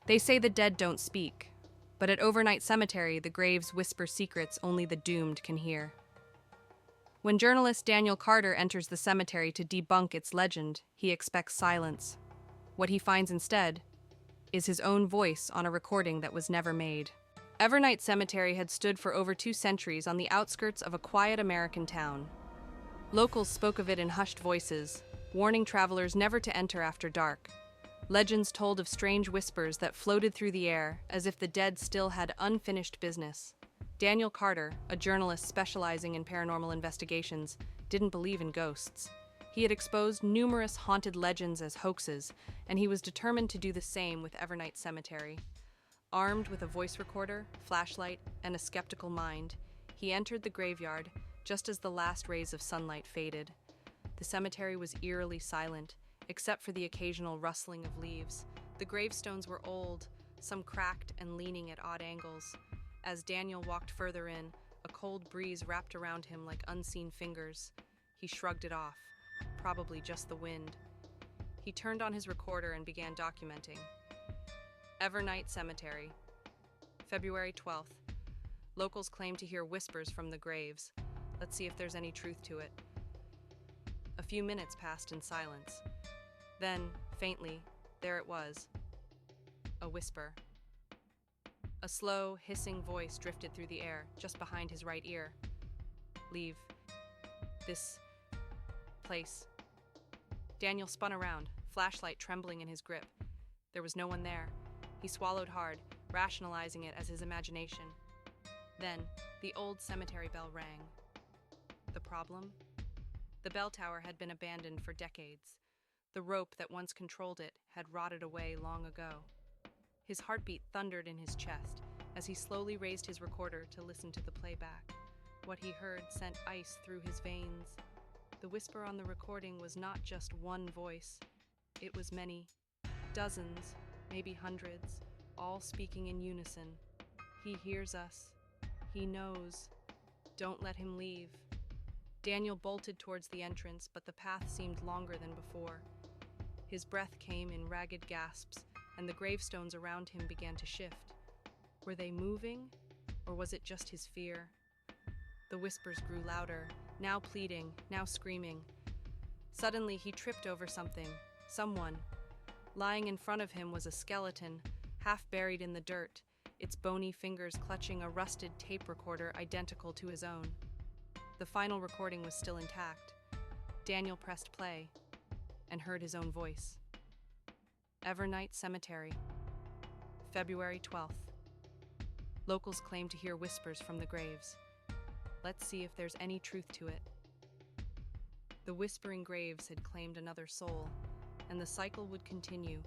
They say the dead don't speak, but at Overnight Cemetery, the graves whisper secrets only the doomed can hear. When journalist Daniel Carter enters the cemetery to debunk its legend, he expects silence. What he finds instead is his own voice on a recording that was never made. Evernight Cemetery had stood for over 2 centuries on the outskirts of a quiet American town. Locals spoke of it in hushed voices, warning travelers never to enter after dark. Legends told of strange whispers that floated through the air as if the dead still had unfinished business. Daniel Carter, a journalist specializing in paranormal investigations, didn't believe in ghosts. He had exposed numerous haunted legends as hoaxes, and he was determined to do the same with Evernight Cemetery. Armed with a voice recorder, flashlight, and a skeptical mind, he entered the graveyard just as the last rays of sunlight faded. The cemetery was eerily silent, except for the occasional rustling of leaves. The gravestones were old, some cracked and leaning at odd angles. As Daniel walked further in, a cold breeze wrapped around him like unseen fingers. He shrugged it off, probably just the wind. He turned on his recorder and began documenting. Evernight Cemetery, February 12th. Locals claim to hear whispers from the graves. Let's see if there's any truth to it. A few minutes passed in silence. Then, faintly, there it was. A whisper. A slow, hissing voice drifted through the air, just behind his right ear. Leave. This place. Daniel spun around, flashlight trembling in his grip. There was no one there. He swallowed hard, rationalizing it as his imagination. Then, the old cemetery bell rang. The problem? The bell tower had been abandoned for decades. The rope that once controlled it had rotted away long ago. His heartbeat thundered in his chest as he slowly raised his recorder to listen to the playback. What he heard sent ice through his veins. The whisper on the recording was not just one voice. It was many, dozens, maybe hundreds, all speaking in unison. He hears us. He knows. Don't let him leave. Daniel bolted towards the entrance, but the path seemed longer than before. His breath came in ragged gasps, and the gravestones around him began to shift. Were they moving, or was it just his fear? The whispers grew louder, now pleading, now screaming. Suddenly, he tripped over someone. Lying in front of him was a skeleton, half buried in the dirt, its bony fingers clutching a rusted tape recorder identical to his own. The final recording was still intact. Daniel pressed play and heard his own voice. Evernight Cemetery, February 12th. Locals claim to hear whispers from the graves. Let's see if there's any truth to it. The whispering graves had claimed another soul, and the cycle would continue.